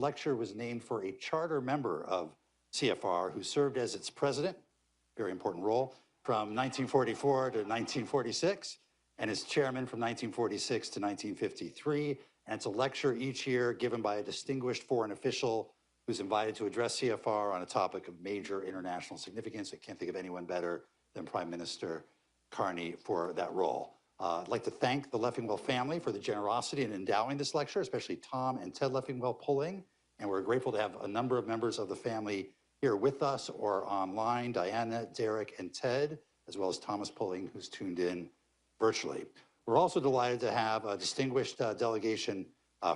lecture was named for a charter member of CFR who served as its president, very important role, from 1944 to 1946, and as chairman from 1946 to 1953. And it's a lecture each year given by a distinguished foreign official who's invited to address CFR on a topic of major international significance. I can't think of anyone better than Prime Minister Carney for that role. I'd like to thank the Leffingwell family for the generosity in endowing this lecture, especially Tom and Ted Leffingwell Pulling. And we're grateful to have a number of members of the family here with us or online, Diana, Derek, and Ted, as well as Thomas Pulling, who's tuned in virtually. We're also delighted to have a distinguished delegation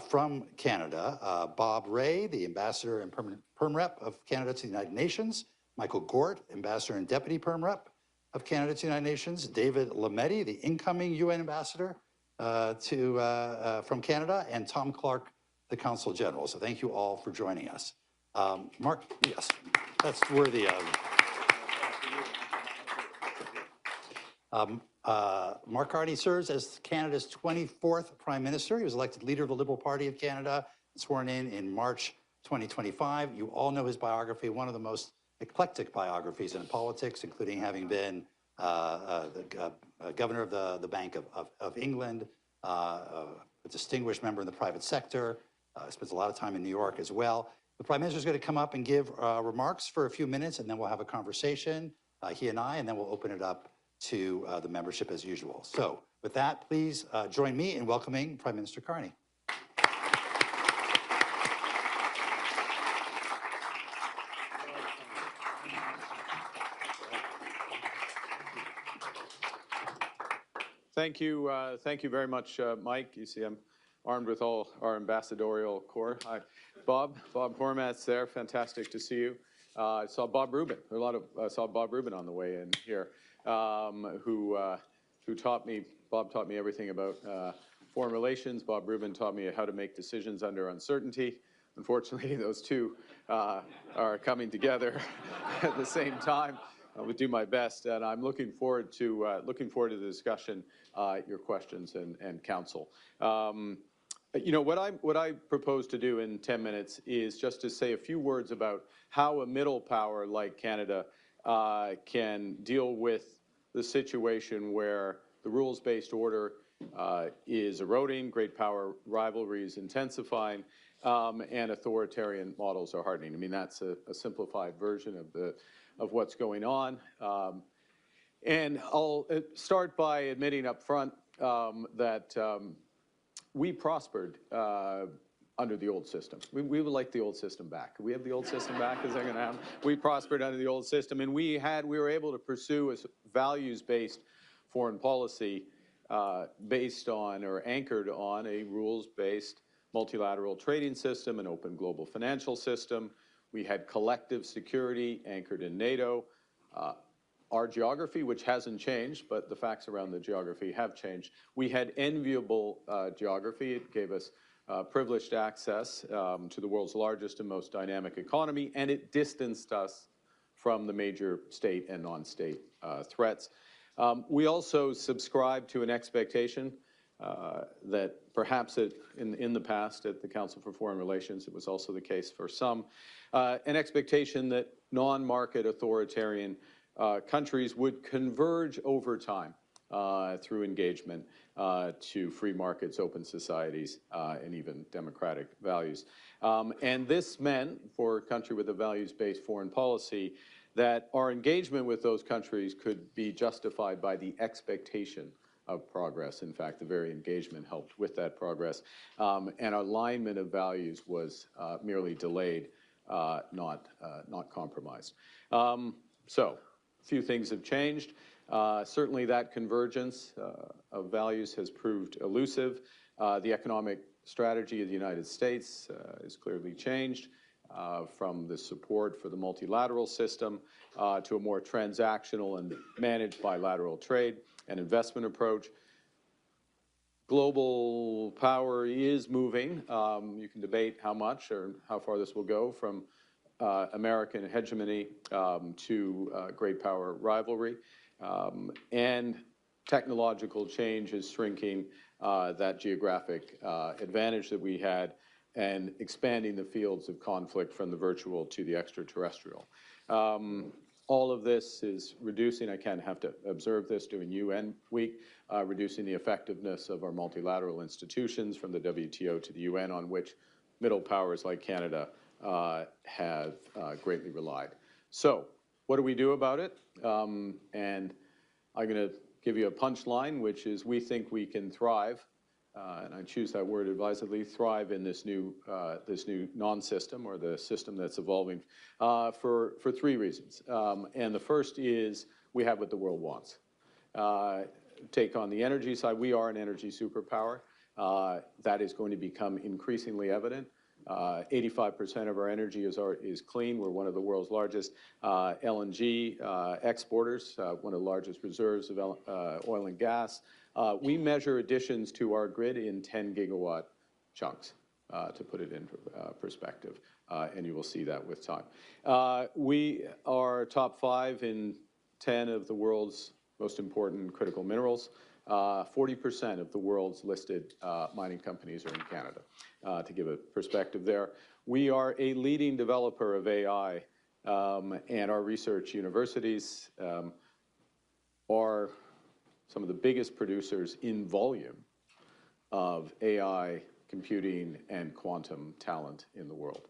from Canada, Bob Ray, the Ambassador and Perm Rep of Canada to the United Nations, Michael Gort, Ambassador and Deputy Perm Rep of Canada to the United Nations, David Lametti, the incoming UN Ambassador from Canada, and Tom Clark, the Consul General. So thank you all for joining us. Mark, yes, that's worthy of. Mark Carney serves as Canada's 24th Prime Minister. He was elected leader of the Liberal Party of Canada, sworn in March 2025. You all know his biography, one of the most eclectic biographies in politics, including having been the governor of the Bank of England, a distinguished member in the private sector, spends a lot of time in New York as well. The Prime Minister is going to come up and give remarks for a few minutes, and then we'll have a conversation, he and I, and then we'll open it up to the membership as usual. So with that, please join me in welcoming Prime Minister Carney. Thank you very much, Mike. You see, I'm armed with all our ambassadorial corps. Hi, Bob Hormats there. Fantastic to see you. I saw Bob Rubin. Saw Bob Rubin on the way in here, who taught me. Bob taught me everything about foreign relations. Bob Rubin taught me how to make decisions under uncertainty. Unfortunately, those two are coming together at the same time. I will do my best, and I'm looking forward to the discussion, your questions, and counsel. You know, what I propose to do in 10 minutes is just to say a few words about how a middle power like Canada can deal with the situation where the rules-based order is eroding, great power rivalry is intensifying, and authoritarian models are hardening. I mean, that's a simplified version of what's going on. And I'll start by admitting up front that we prospered under the old system. We would like the old system back. Could we have the old system back? Is that going to happen? We prospered under the old system, and we were able to pursue a values-based foreign policy based on or anchored on a rules-based multilateral trading system, an open global financial system. We had collective security anchored in NATO. Our geography, which hasn't changed, but the facts around the geography have changed. We had enviable geography. It gave us privileged access to the world's largest and most dynamic economy, and it distanced us from the major state and non-state threats. We also subscribed to an expectation that perhaps in the past at the Council for Foreign Relations, it was also the case for some, an expectation that non-market authoritarian countries would converge over time through engagement to free markets, open societies, and even democratic values. And this meant, for a country with a values-based foreign policy, that our engagement with those countries could be justified by the expectation of progress. In fact, the very engagement helped with that progress. And alignment of values was merely delayed, not compromised. So, a few things have changed. Certainly that convergence of values has proved elusive. The economic strategy of the United States has clearly changed from the support for the multilateral system to a more transactional and managed bilateral trade and investment approach. Global power is moving. You can debate how much or how far this will go from American hegemony to great power rivalry. And technological change is shrinking that geographic advantage that we had and expanding the fields of conflict from the virtual to the extraterrestrial. All of this is reducing, I can't have to observe this during UN week, reducing the effectiveness of our multilateral institutions from the WTO to the UN, on which middle powers like Canada have greatly relied. So what do we do about it? And I'm going to give you a punchline, which is we think we can thrive, and I choose that word advisedly, thrive in this new non-system, or the system that's evolving, for three reasons. And the first is we have what the world wants. Take on the energy side, we are an energy superpower. That is going to become increasingly evident. 85% of our energy is clean. We're one of the world's largest LNG exporters, one of the largest reserves of oil and gas. We measure additions to our grid in 10 gigawatt chunks, to put it in perspective, and you will see that with time. We are top 5 in 10 of the world's most important critical minerals. 40% of the world's listed mining companies are in Canada, to give a perspective there. We are a leading developer of AI, and our research universities are some of the biggest producers in volume of AI, computing, and quantum talent in the world.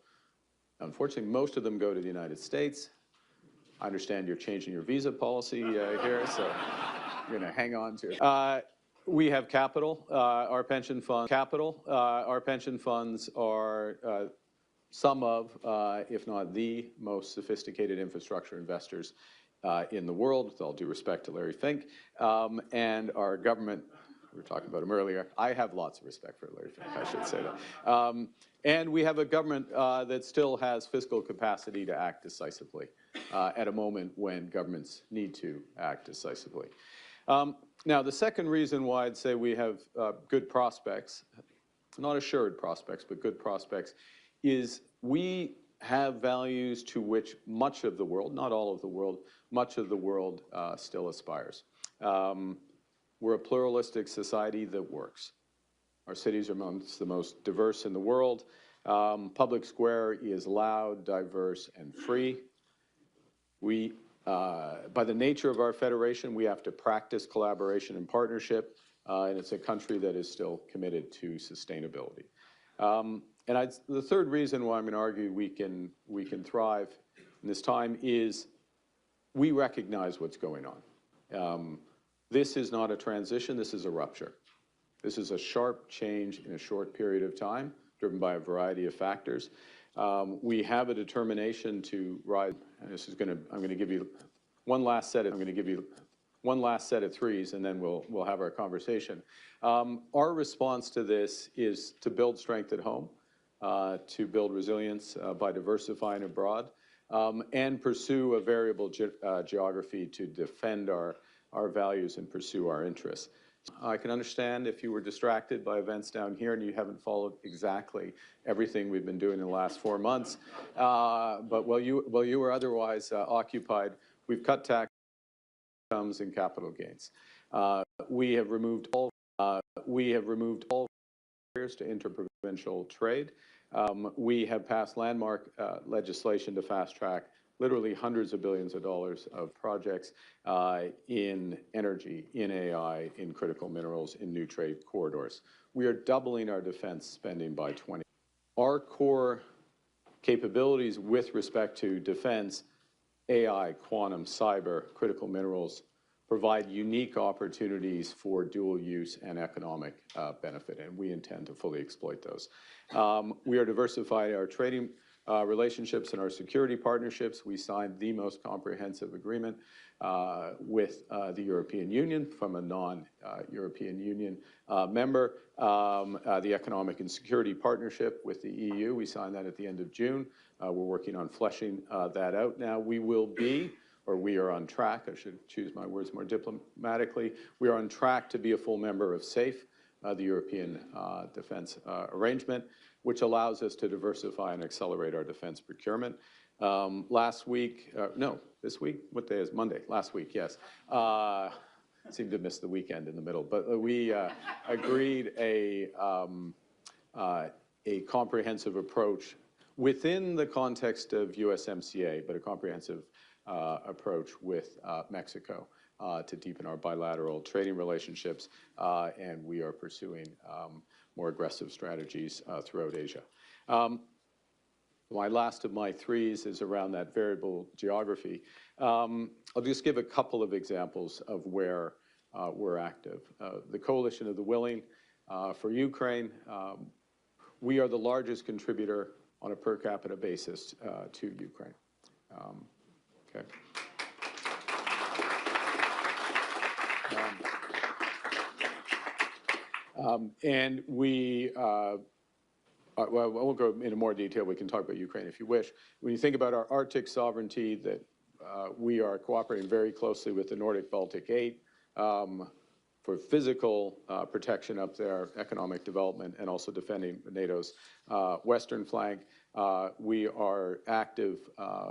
Unfortunately, most of them go to the United States. I understand you're changing your visa policy here, so you're going to hang on to it. We have capital. Our pension funds are some of, if not the most sophisticated infrastructure investors in the world, with all due respect to Larry Fink. And our government, we were talking about him earlier. I have lots of respect for Larry Fink, I should say that. And we have a government that still has fiscal capacity to act decisively at a moment when governments need to act decisively. Now, the second reason why I'd say we have good prospects, not assured prospects, but good prospects, is we have values to which much of the world, not all of the world, much of the world still aspires. We're a pluralistic society that works. Our cities are amongst the most diverse in the world. Public square is loud, diverse, and free. We, by the nature of our federation, we have to practice collaboration and partnership, and it's a country that is still committed to sustainability. And the third reason why I'm going to argue we can thrive in this time is we recognize what's going on. This is not a transition, this is a rupture. This is a sharp change in a short period of time, driven by a variety of factors. We have a determination to rise, and I'm going to give you one last set of threes, and then we'll have our conversation. Our response to this is to build strength at home, to build resilience by diversifying abroad, and pursue a variable geography to defend our values and pursue our interests. I can understand if you were distracted by events down here and you haven't followed exactly everything we've been doing in the last 4 months. But while you were otherwise occupied, we've cut tax incomes and capital gains. We have removed all barriers to interprovincial trade. We have passed landmark legislation to fast track literally hundreds of billions of dollars of projects in energy, in AI, in critical minerals, in new trade corridors. We are doubling our defense spending by 20. Our core capabilities with respect to defense, AI, quantum, cyber, critical minerals, provide unique opportunities for dual use and economic benefit, and we intend to fully exploit those. We are diversifying our trading relationships and our security partnerships. We signed the most comprehensive agreement with the European Union from a non-European Union member. The Economic and Security Partnership with the EU, we signed that at the end of June. We're working on fleshing that out now. We will be, or we are on track, I should choose my words more diplomatically, we are on track to be a full member of SAFE, the European Defense Arrangement, which allows us to diversify and accelerate our defense procurement. Last week, no, this week? What day is Monday? Last week, yes. Seemed to miss the weekend in the middle, but we agreed a a comprehensive approach within the context of USMCA, but a comprehensive approach with Mexico to deepen our bilateral trading relationships, and we are pursuing more aggressive strategies throughout Asia. My last of my threes is around that variable geography. I'll just give a couple of examples of where we're active. The Coalition of the Willing for Ukraine, we are the largest contributor on a per capita basis to Ukraine. Okay. And we, well, I won't go into more detail. We can talk about Ukraine if you wish. When you think about our Arctic sovereignty, that we are cooperating very closely with the Nordic Baltic 8 for physical protection up there, economic development, and also defending NATO's western flank. We are active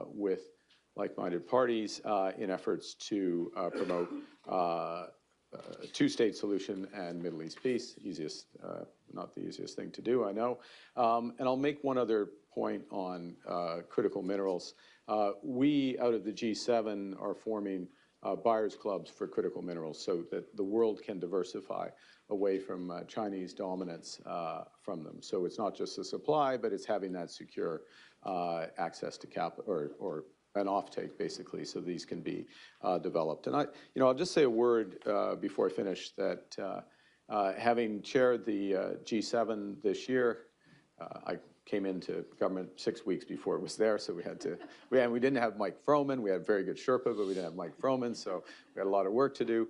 with like-minded parties in efforts to promote two-state solution and Middle East peace. Easiest, not the easiest thing to do, I know. And I'll make one other point on critical minerals. We, out of the G7, are forming buyers clubs for critical minerals so that the world can diversify away from Chinese dominance from them. So it's not just the supply, but it's having that secure access to capital or an offtake, basically, so these can be developed. And I'll just say a word before I finish that having chaired the G7 this year, I came into government 6 weeks before it was there, so we had to, we didn't have Mike Froman. We had very good Sherpa, but we didn't have Mike Froman, so we had a lot of work to do.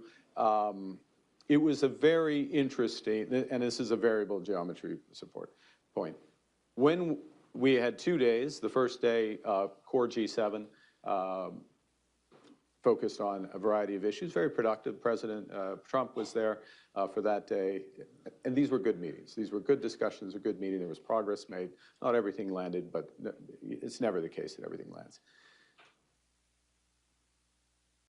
It was a very interesting, and this is a variable geometry support point. When we had 2 days, the first day, core G7, focused on a variety of issues, very productive. President Trump was there for that day, and these were good meetings. These were good discussions, a good meeting. There was progress made. Not everything landed, but it's never the case that everything lands.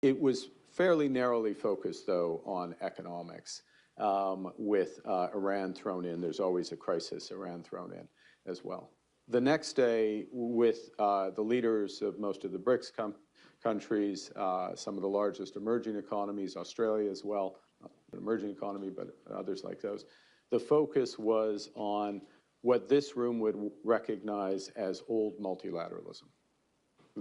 It was fairly narrowly focused, though, on economics, with Iran thrown in. There's always a crisis, Iran thrown in as well. The next day, with the leaders of most of the BRICS countries, some of the largest emerging economies, Australia as well, not an emerging economy, but others like those, the focus was on what this room would recognize as old multilateralism,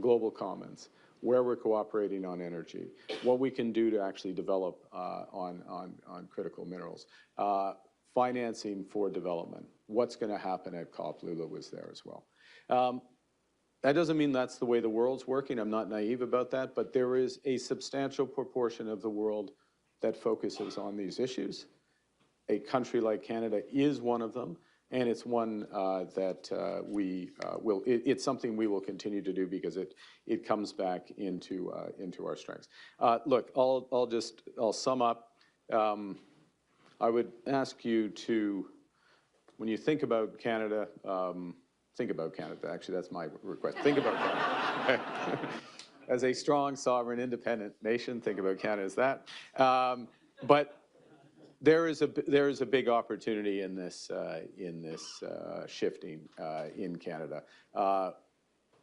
global commons, where we're cooperating on energy, what we can do to actually develop on critical minerals, financing for development, what's going to happen at COP. Lula was there as well. That doesn't mean that's the way the world's working. I'm not naive about that, but there is a substantial proportion of the world that focuses on these issues. A country like Canada is one of them, and it's one that we will. It's something we will continue to do because it comes back into our strengths. Look, I'll sum up. I would ask you to, when you think about Canada, actually that's my request, think about Canada. As a strong, sovereign, independent nation, think about Canada as that. But there is a big opportunity in this shifting in Canada.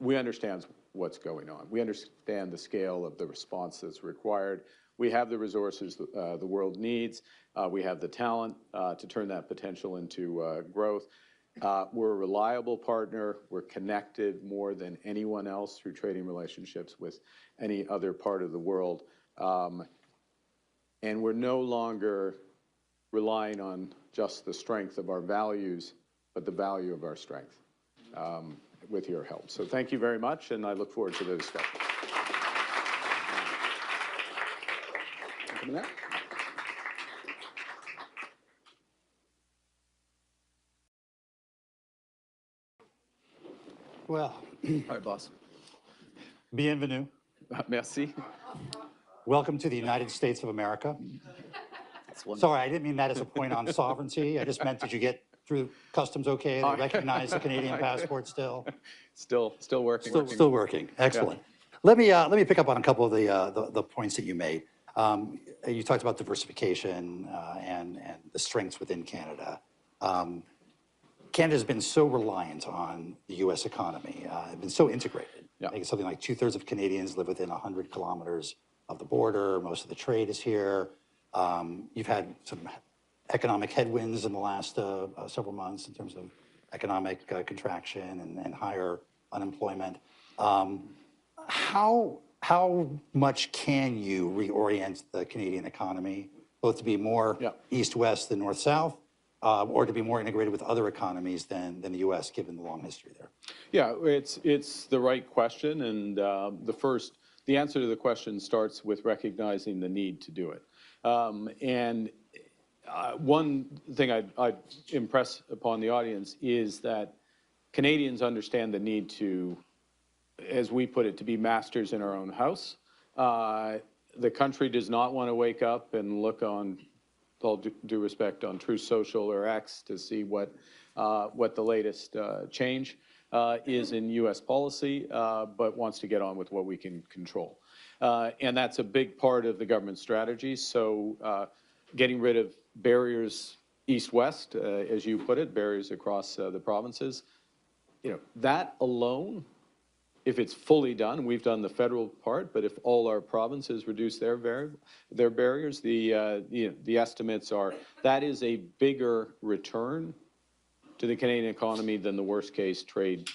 We understand what's going on. We understand the scale of the response that's required. We have the resources the world needs. We have the talent to turn that potential into growth. We're a reliable partner. We're connected more than anyone else through trading relationships with any other part of the world. And we're no longer relying on just the strength of our values, but the value of our strength with your help. So thank you very much, and I look forward to the discussion. Well, Hi, boss. bienvenue. Merci. Welcome to the United States of America. Sorry, I didn't mean that as a point on sovereignty. I just meant, did you get through customs okay? They recognize the Canadian passport still? Still working. Still working. Excellent. Yeah. Let me pick up on a couple of the points that you made. You talked about diversification and the strengths within Canada. Canada's been so reliant on the U.S. economy, been so integrated. Yeah. I think it's something like 2/3 of Canadians live within 100 kilometers of the border. Most of the trade is here. You've had some economic headwinds in the last several months in terms of economic contraction and higher unemployment. How much can you reorient the Canadian economy, both to be more east-west than north-south, or to be more integrated with other economies than the U.S., given the long history there? Yeah, it's the right question, and the answer to the question starts with recognizing the need to do it. One thing I'd impress upon the audience is that Canadians understand the need to, as we put it, to be masters in our own house. The country does not want to wake up and look on, with all due respect, on Truth Social or X to see what the latest change is in U.S. policy, but wants to get on with what we can control. And that's a big part of the government strategy. So getting rid of barriers east-west, as you put it, barriers across the provinces, that alone, if it's fully done, we've done the federal part, but if all our provinces reduce their barriers, the estimates are that is a bigger return to the Canadian economy than the worst case trade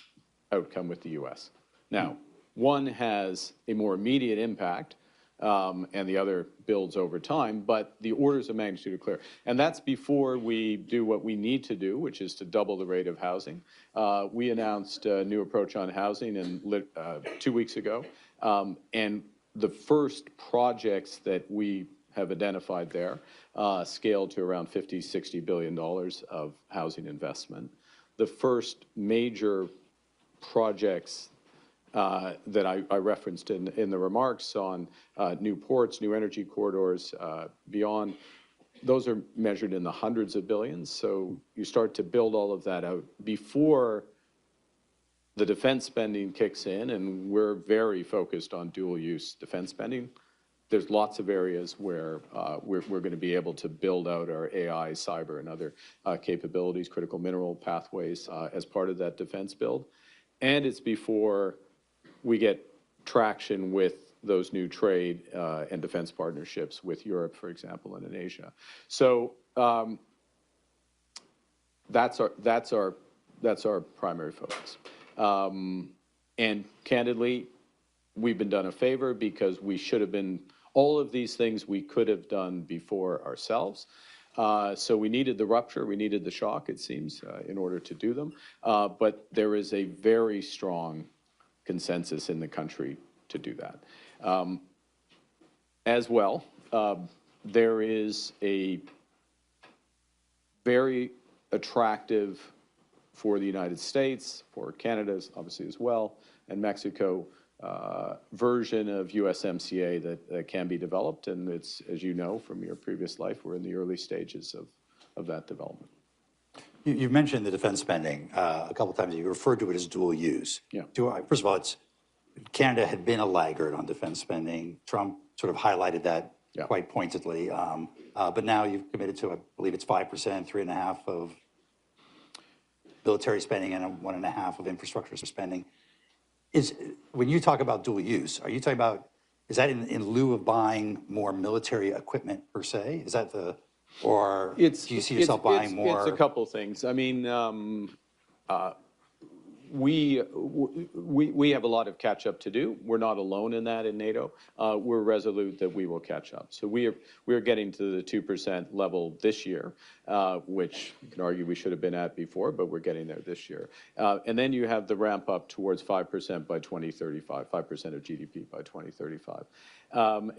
outcome with the U.S. Now, one has a more immediate impact, and the other builds over time, but the orders of magnitude are clear. And that's before we do what we need to do, which is to double the rate of housing. We announced a new approach on housing 2 weeks ago, and the first projects that we have identified there scaled to around $50–60 billion of housing investment. The first major projects that I referenced in the remarks on new ports, new energy corridors, beyond, those are measured in the hundreds of billions. So you start to build all of that out before the defense spending kicks in, and we're very focused on dual-use defense spending. There's lots of areas where we're going to be able to build out our AI, cyber, and other capabilities, critical mineral pathways as part of that defense build. And it's before we get traction with those new trade and defense partnerships with Europe, for example, and in Asia. So that's our primary focus. And candidly, we've been done a favor because we should have been, all of these things we could have done before ourselves. So we needed the rupture, we needed the shock, it seems, in order to do them. But there is a very strong consensus in the country to do that. As well, there is a very attractive for the United States, for Canada obviously as well, and Mexico, version of USMCA that can be developed, and it's, as you know from your previous life, we're in the early stages of that development. You've mentioned the defense spending a couple of times. You referred to it as dual use. Yeah. First of all, Canada had been a laggard on defense spending. Trump sort of highlighted that quite pointedly. But now you've committed to, I believe it's 5%, 3.5% of military spending and 1.5% of infrastructure spending. When you talk about dual use, are you talking about, is that in lieu of buying more military equipment per se? Is that or do you see yourself buying more? It's a couple things. I mean, we have a lot of catch up to do. We're not alone in that in NATO. We're resolute that we will catch up. So we're getting to the 2% level this year, which you can argue we should have been at before, but we're getting there this year. And then you have the ramp up towards 5% by 2035, 5% of GDP by 2035.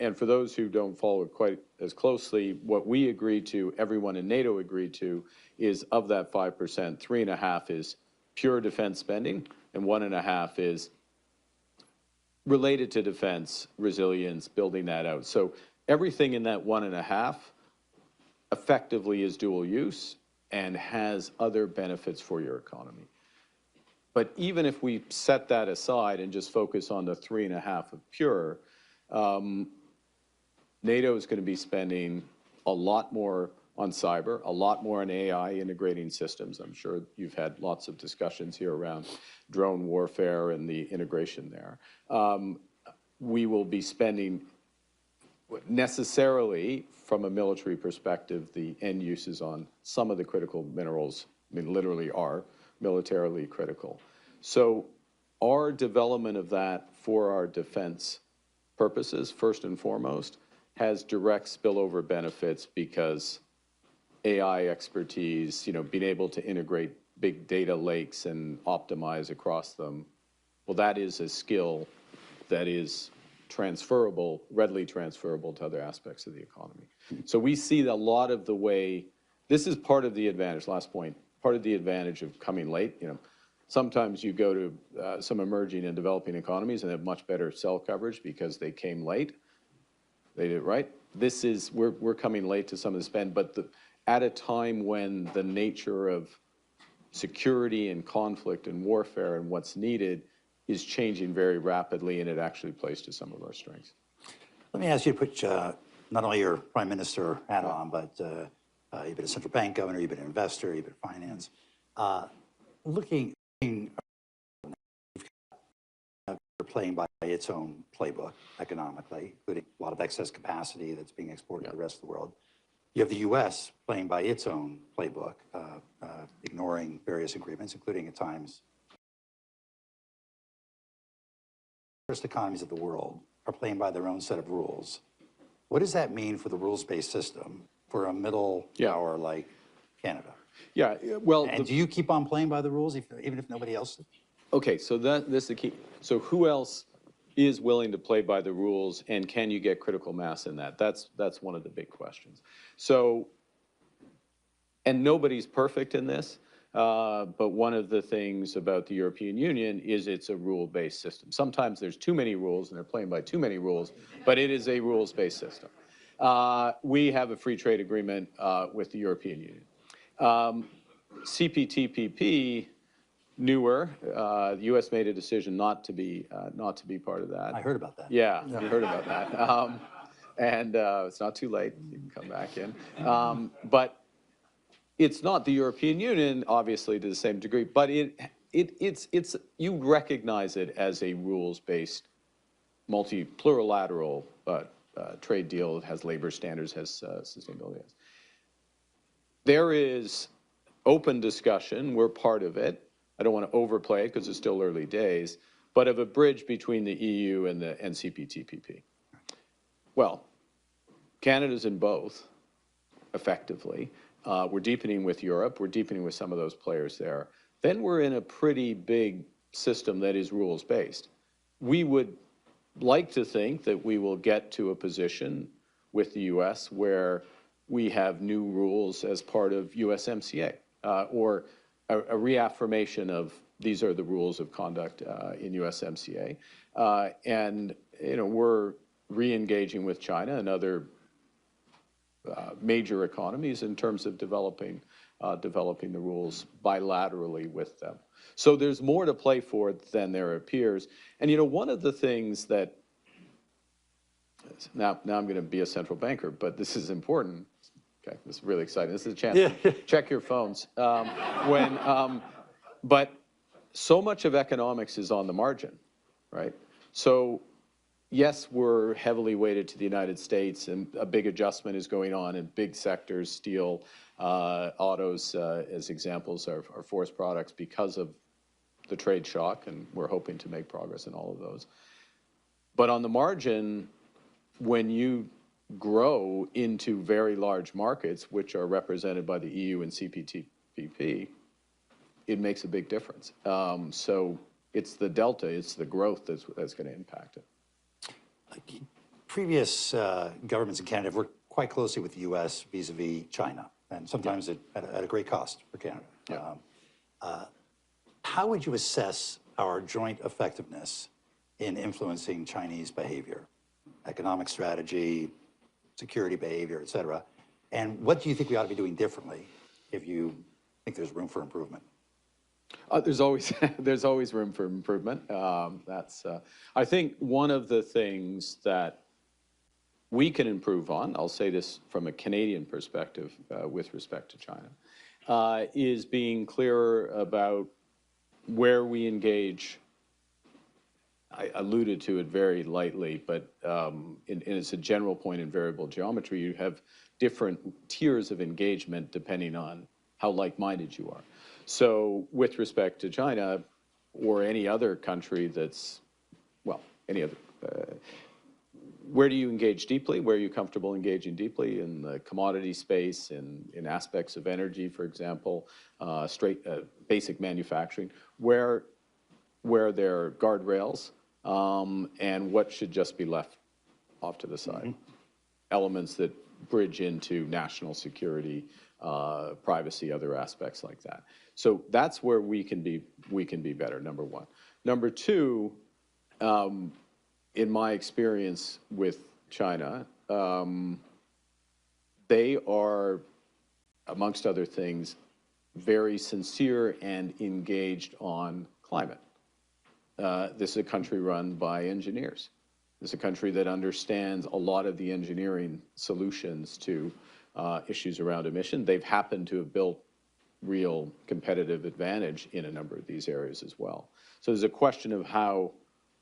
And for those who don't follow it quite as closely, what we agreed to, everyone in NATO agreed to, is of that 5%, 3.5% is pure defense spending, and 1.5% is related to defense, resilience, building that out. So everything in that 1.5% effectively is dual use and has other benefits for your economy. But even if we set that aside and just focus on the 3.5% of pure, NATO is going to be spending a lot more on cyber, a lot more on AI integrating systems. I'm sure you've had lots of discussions here around drone warfare and the integration there. We will be spending necessarily, from a military perspective, the end uses on some of the critical minerals, I mean, literally are militarily critical. So our development of that for our defense purposes, first and foremost, has direct spillover benefits because AI expertise, being able to integrate big data lakes and optimize across them, well, that is a skill that is transferable, readily transferable to other aspects of the economy. So we see a lot of the way, this is part of the advantage, last point, part of the advantage of coming late. Sometimes you go to some emerging and developing economies and have much better cell coverage because they came late. They did it right. This is, we're coming late to some of the spend, but at a time when the nature of security and conflict and warfare and what's needed is changing very rapidly, and it actually plays to some of our strengths. Let me ask you to put not only your prime minister hat on, but you've been a central bank governor, you've been an investor, you've been in finance. Looking, playing by its own playbook economically, including a lot of excess capacity that's being exported to the rest of the world. You have the U.S. playing by its own playbook, ignoring various agreements, including at times first economies of the world are playing by their own set of rules. What does that mean for the rules-based system for a middle power like Canada? Yeah, well... And do you keep on playing by the rules even if nobody else does? Okay, so this is the key. So who else is willing to play by the rules, and can you get critical mass in that? That's one of the big questions. So, and nobody's perfect in this, but one of the things about the European Union is it's a rule-based system. Sometimes there's too many rules, and they're playing by too many rules, but it is a rules-based system. We have a free trade agreement with the European Union. CPTPP, newer. The U.S. made a decision not to be part of that. I heard about that. Yeah, you heard about that. And it's not too late. You can come back in. But it's not the European Union, obviously, to the same degree. But it's you recognize it as a rules-based, plurilateral trade deal. It has labor standards, has sustainability. There is open discussion. We're part of it. I don't want to overplay it because it's still early days, but of a bridge between the EU and the CPTPP. Well, Canada's in both, effectively. We're deepening with Europe. We're deepening with some of those players there. Then we're in a pretty big system that is rules-based. We would like to think that we will get to a position with the U.S. where we have new rules as part of USMCA, or a reaffirmation of these are the rules of conduct in USMCA. And, we're re-engaging with China and other major economies in terms of developing the rules bilaterally with them. So there's more to play for than there appears. And, one of the things that, now I'm going to be a central banker, but this is important. Okay, this is really exciting. This is a chance to check your phones. But so much of economics is on the margin, right? So yes, we're heavily weighted to the United States, and a big adjustment is going on in big sectors, steel, autos, as examples, are forest products because of the trade shock, and we're hoping to make progress in all of those. But on the margin, when you grow into very large markets, which are represented by the EU and CPTPP, it makes a big difference. So it's the delta, it's the growth that's going to impact it. Previous governments in Canada have worked quite closely with the U.S. vis-a-vis China, and sometimes at a great cost for Canada. Yeah. How would you assess our joint effectiveness in influencing Chinese behavior, economic strategy, security behavior, et cetera? And what do you think we ought to be doing differently if you think there's room for improvement? There's always room for improvement. I think one of the things that we can improve on, I'll say this from a Canadian perspective with respect to China, is being clearer about where we engage. I alluded to it very lightly, but it's a general point in variable geometry. You have different tiers of engagement depending on how like-minded you are. So with respect to China or any other country that's, well, any other, where do you engage deeply? Where are you comfortable engaging deeply? In the commodity space, in aspects of energy, for example, basic manufacturing, where there are guardrails, and what should just be left off to the side. Elements that bridge into national security, privacy, other aspects like that. So that's where we can be better, number one. Number two, in my experience with China, they are, amongst other things, very sincere and engaged on climate. This is a country run by engineers. This is a country that understands a lot of the engineering solutions to issues around emission. They've happened to have built real competitive advantage in a number of these areas as well. So there's a question of how,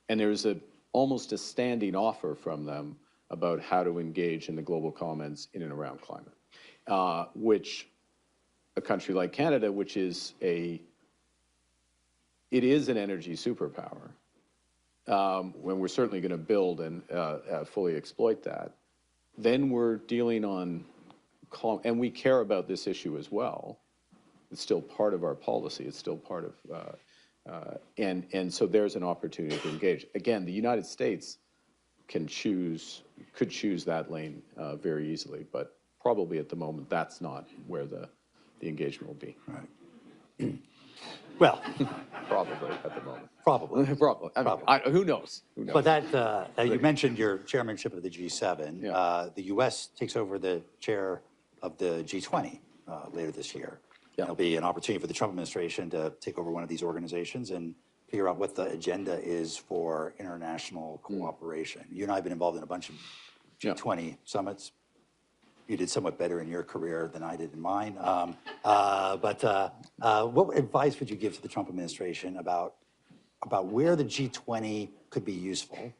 and there's almost a standing offer from them about how to engage in the global commons in and around climate, which a country like Canada, which is it is an energy superpower, when we're certainly going to build and fully exploit that, then we're dealing on, and we care about this issue as well. It's still part of our policy. It's still part of, and so there's an opportunity to engage. Again, the United States could choose that lane very easily, but probably at the moment that's not where the engagement will be. Right. Well, probably at the moment. Probably. Probably. I mean, Probably. Who knows? Who knows? But that, you mentioned your chairmanship of the G7. Yeah. The U.S. takes over the chair of the G20 later this year. Yeah. There'll be an opportunity for the Trump administration to take over one of these organizations and figure out what the agenda is for international cooperation. You and I have been involved in a bunch of G20 summits. You did somewhat better in your career than I did in mine. But what advice would you give to the Trump administration about where the G20 could be useful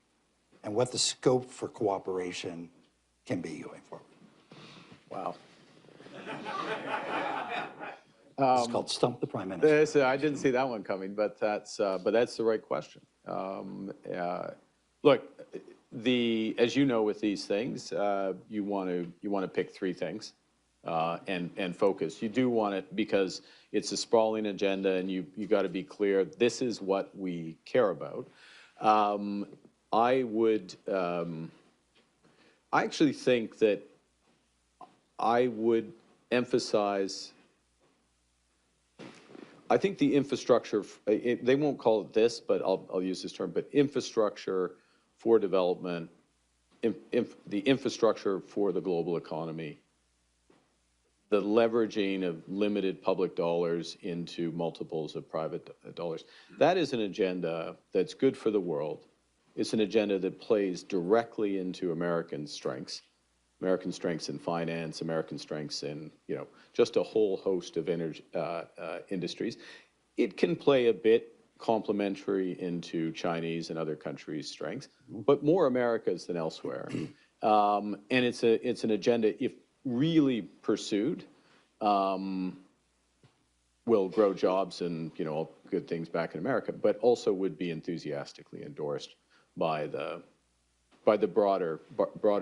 and what the scope for cooperation can be going forward? Wow. It's called Stump the Prime Minister. I didn't see that one coming, but that's the right question. Look, as you know, with these things, you want to pick three things and focus. You do want it because it's a sprawling agenda, and you got to be clear. This is what we care about. I actually think that I would emphasize. I think the infrastructure. They won't call it this, but I'll use this term. But infrastructure for development, the infrastructure for the global economy, the leveraging of limited public dollars into multiples of private dollars. That is an agenda that's good for the world. It's an agenda that plays directly into American strengths in finance, American strengths in, just a whole host of energy, industries. It can play a bit complementary into Chinese and other countries' strengths, but more America's than elsewhere. And it's an agenda, if really pursued, will grow jobs and all good things back in America, but also would be enthusiastically endorsed by the broader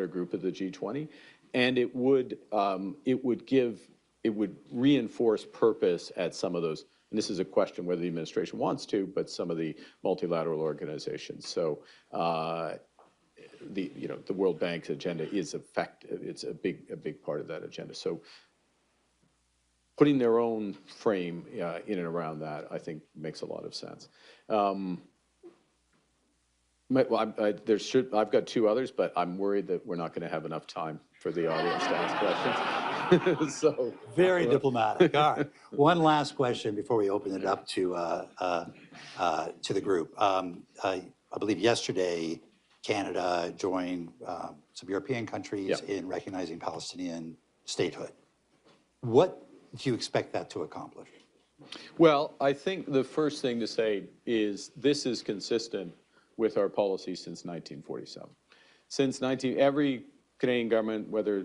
group of the G20, and it would reinforce purpose at some of those. And this is a question whether the administration wants to, but some of the multilateral organizations. So the World Bank's agenda is effective. It's a big part of that agenda. So putting their own frame in and around that, I think, makes a lot of sense. I've got two others, but I'm worried that we're not going to have enough time for the audience to ask questions. So very diplomatic. All right. One last question before we open it up to the group. I believe yesterday Canada join some European countries Yeah. in recognizing Palestinian statehood. What do you expect that to accomplish? Well, I think the first thing to say is this is consistent with our policy since 1947. Since every Canadian government, whether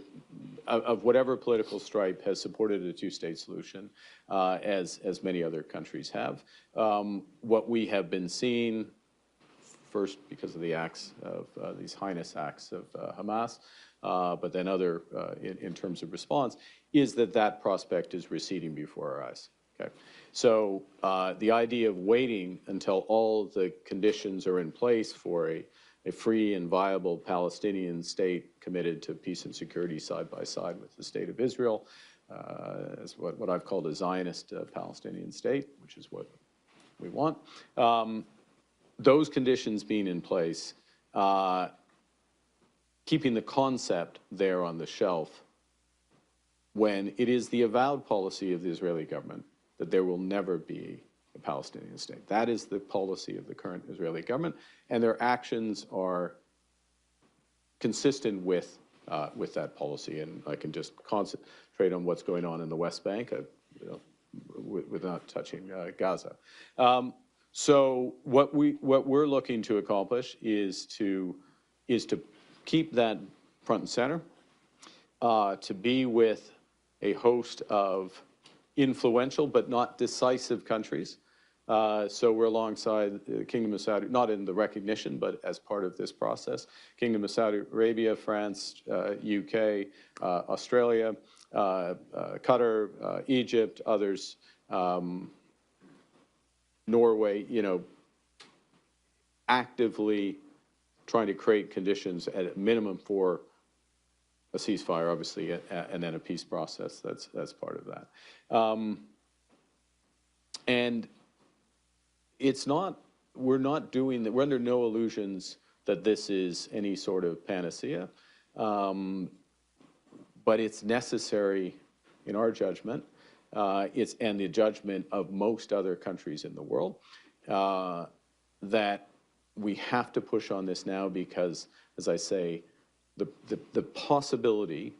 of whatever political stripe, has supported a two-state solution, as many other countries have. What we have been seeing, first because of the acts of these heinous acts of Hamas, but then other in terms of response, is that prospect is receding before our eyes. Okay, so the idea of waiting until all the conditions are in place for a free and viable Palestinian state committed to peace and security side by side with the state of Israel, as what I've called a Zionist Palestinian state, which is what we want. Those conditions being in place, keeping the concept there on the shelf, when it is the avowed policy of the Israeli government that there will never be a Palestinian state. That is the policy of the current Israeli government, and their actions are consistent with that policy. And I can just concentrate on what's going on in the West Bank, without touching Gaza. So what we're looking to accomplish is to keep that front and center, to be with a host of influential but not decisive countries. So we're alongside the Kingdom of Saudi, not in the recognition, but as part of this process, Kingdom of Saudi Arabia, France, UK, Australia, Qatar, Egypt, others, Norway, actively trying to create conditions at a minimum for a ceasefire, obviously, and then a peace process. That's part of that. And it's not, we're not doing that, we're under no illusions that this is any sort of panacea, but it's necessary in our judgment, and the judgment of most other countries in the world, that we have to push on this now because, as I say, the possibility,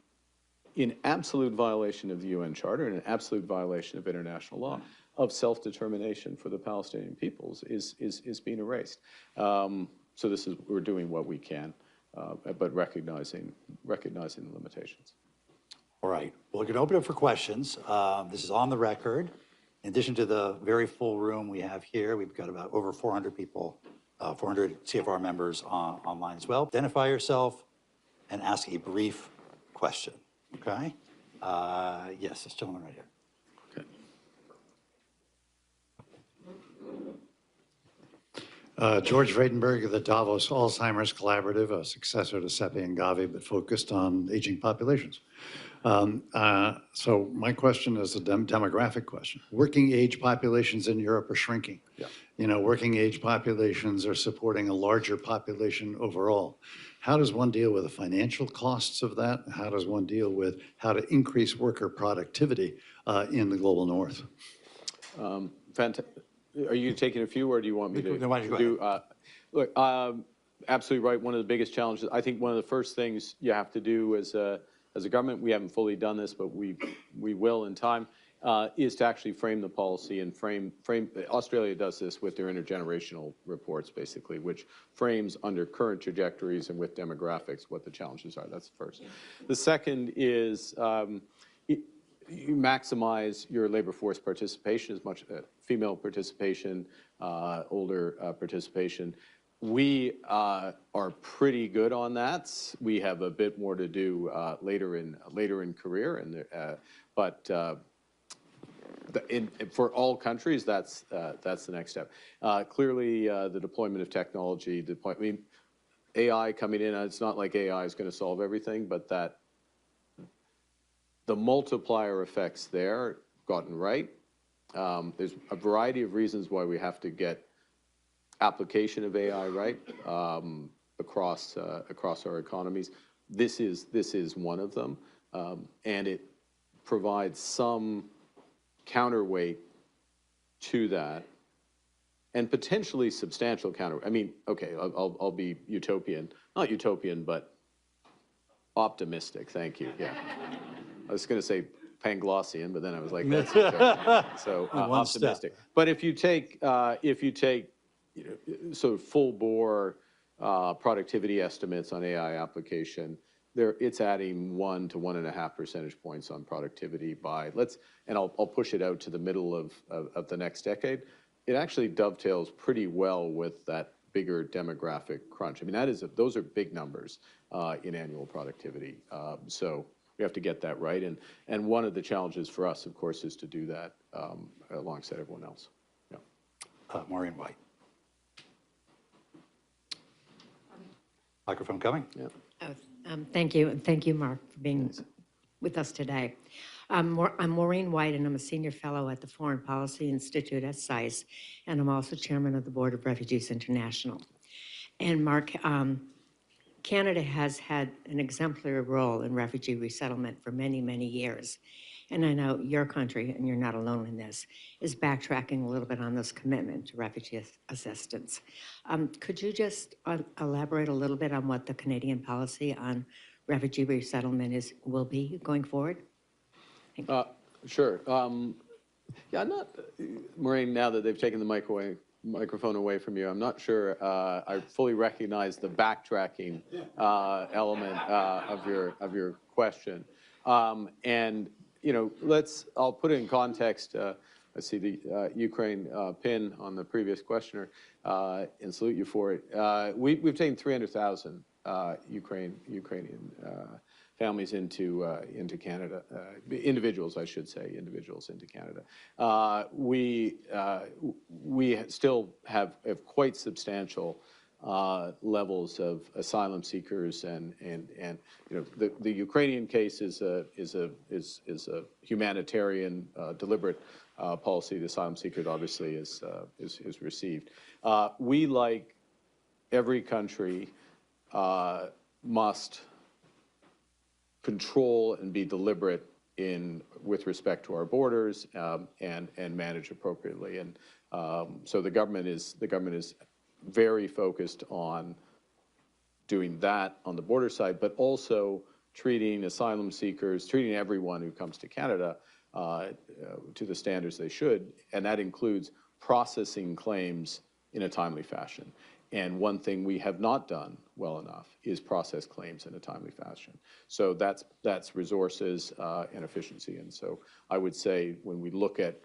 in absolute violation of the UN Charter and in absolute violation of international law, of self-determination for the Palestinian peoples is being erased. So we're doing what we can, but recognizing the limitations. All right. Well, we're going to open it for questions. This is on the record. In addition to the very full room we have here, we've got about over 400 people, 400 CFR members online as well. Identify yourself and ask a brief question. Okay? Yes, this gentleman right here. George Vredenberg of the Davos Alzheimer's Collaborative, a successor to CEPI and Gavi, but focused on aging populations. So my question is a demographic question. Working age populations in Europe are shrinking. Yeah. Working age populations are supporting a larger population overall. How does one deal with the financial costs of that? How does one deal with how to increase worker productivity in the global north? Fantastic. Are you taking a few, or do you want me to No, why don't you go ahead. Look, absolutely right. One of the biggest challenges, I think one of the first things you have to do as a government, we haven't fully done this, but we will in time, is to actually frame the policy and frame. Australia does this with their intergenerational reports, basically, which frames under current trajectories and with demographics what the challenges are. That's the first. The second is you maximize your labor force participation, as much female participation, older participation. We are pretty good on that. We have a bit more to do later in career, but for all countries, that's the next step. Clearly, the deployment of technology, AI coming in. It's not like AI is going to solve everything, but that the multiplier effects there gotten right. There's a variety of reasons why we have to get application of AI right across our economies. This is one of them, and it provides some counterweight to that. and potentially substantial counter. I mean, okay, I'll be utopian, not utopian, but optimistic. Thank you. Yeah, I was going to say Panglossian, but then I was like, that's utopian. So One step. optimistic. But if you take sort of full bore productivity estimates on AI application, it's adding 1 to 1.5 percentage points on productivity by and I'll push it out to the middle of the next decade. It actually dovetails pretty well with that bigger demographic crunch. I mean, those are big numbers in annual productivity. So we have to get that right. And one of the challenges for us, of course, is to do that alongside everyone else. Yeah. Maureen White. Microphone coming. Yeah. Thank you, and thank you, Mark, for being with us today. I'm Maureen White, and I'm a senior fellow at the Foreign Policy Institute at SAIS, and I'm also chairman of the Board of Refugees International. And Mark, Canada has had an exemplary role in refugee resettlement for many, many years. And I know your country, and you're not alone in this, is backtracking a little bit on this commitment to refugee assistance. Could you just elaborate a little bit on what the Canadian policy on refugee resettlement will be going forward? Sure. Yeah, I'm not, Maureen, now that they've taken the microphone away from you, I'm not sure I fully recognize the backtracking element of your question. And, you know, I'll put it in context. I see the Ukraine pin on the previous questioner and salute you for it. We've taken 300,000 Ukrainian families into Canada, individuals, I should say, individuals into Canada. We still have quite substantial levels of asylum seekers, and you know, the Ukrainian case is a humanitarian, deliberate policy. The asylum seeker obviously is received. We, like every country, must control and be deliberate with respect to our borders and manage appropriately. And so the government is very focused on doing that on the border side, but also treating asylum seekers, treating everyone who comes to Canada to the standards they should, and that includes processing claims in a timely fashion. And one thing we have not done well enough is process claims in a timely fashion. So that's resources and efficiency. And so I would say when we look at,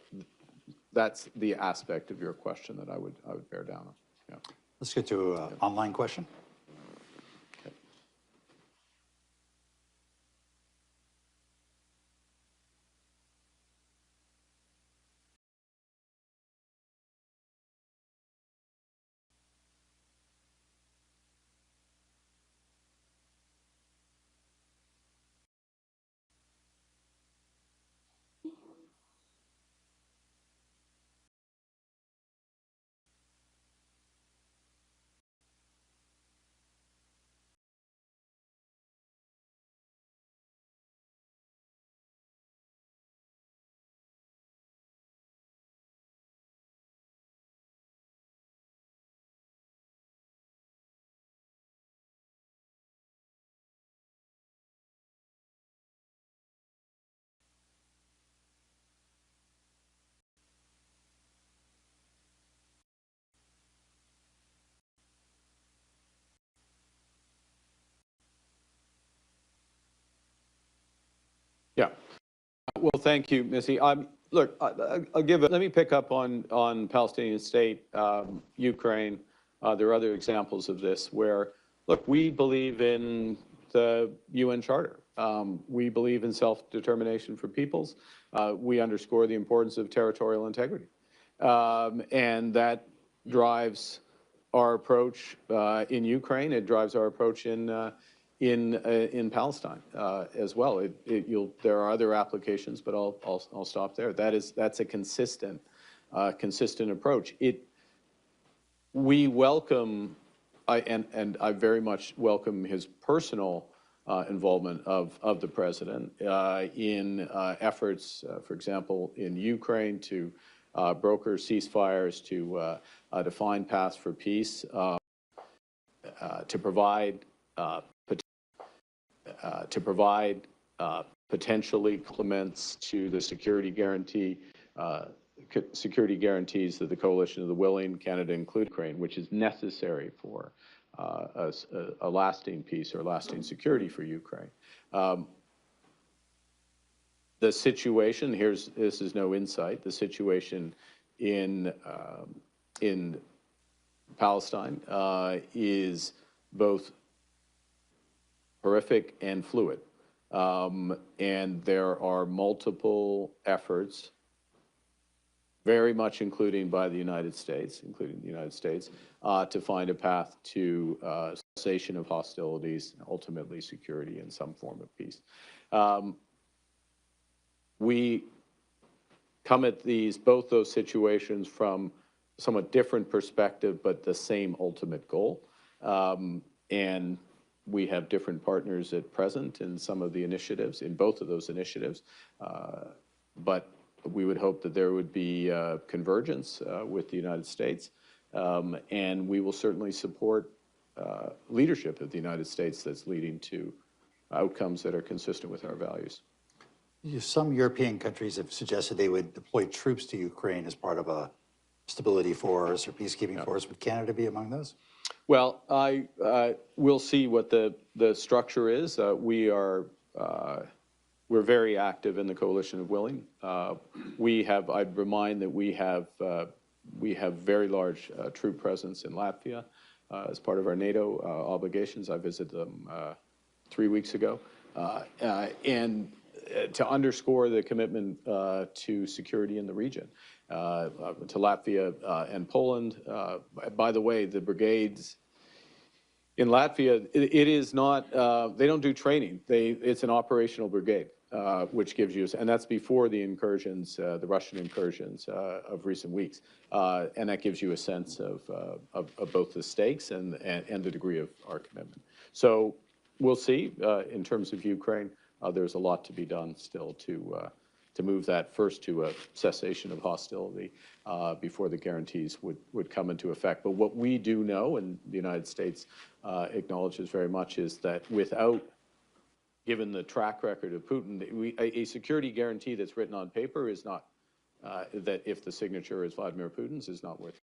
that's the aspect of your question that I would bear down on. Yeah. Let's get to an online question. Okay. Yeah. Well, thank you, Missy. Look, let me pick up on Palestinian state, Ukraine. There are other examples of this where, look, we believe in the UN Charter. We believe in self-determination for peoples. We underscore the importance of territorial integrity. And that drives our approach in Ukraine. It drives our approach in Palestine as well. There are other applications, but I'll stop there. That's a consistent approach. We welcome, and I very much welcome his personal involvement of the president in efforts, for example, in Ukraine to broker ceasefires, to define paths for peace, to provide potentially complements to the security guarantees that the Coalition of the Willing, Canada included, Ukraine, which is necessary for a lasting peace or lasting security for Ukraine. The situation, this is no insight, the situation in Palestine is both horrific and fluid. And there are multiple efforts, very much including the United States, to find a path to cessation of hostilities, ultimately security and some form of peace. We come at both those situations from a somewhat different perspective, but the same ultimate goal. And we have different partners at present in some of the initiatives, in both of those initiatives. But we would hope that there would be convergence with the United States. And we will certainly support leadership of the United States that's leading to outcomes that are consistent with our values. Some European countries have suggested they would deploy troops to Ukraine as part of a stability force or peacekeeping force. Would Canada be among those? Well, we'll see what the structure is. We're very active in the Coalition of Willing. I'd remind that we have very large troop presence in Latvia as part of our NATO obligations. I visited them 3 weeks ago. And to underscore the commitment to security in the region, to Latvia and Poland. By the way, the brigades in Latvia, it is not, they don't do training. It's an operational brigade, which gives you, and that's before the incursions, the Russian incursions of recent weeks. And that gives you a sense of both the stakes and the degree of our commitment. So we'll see in terms of Ukraine. There's a lot to be done still to move that first to a cessation of hostility before the guarantees would come into effect. But what we do know, and the United States acknowledges very much, is that given the track record of Putin, a security guarantee that's written on paper is not, that if the signature is Vladimir Putin's, is not worth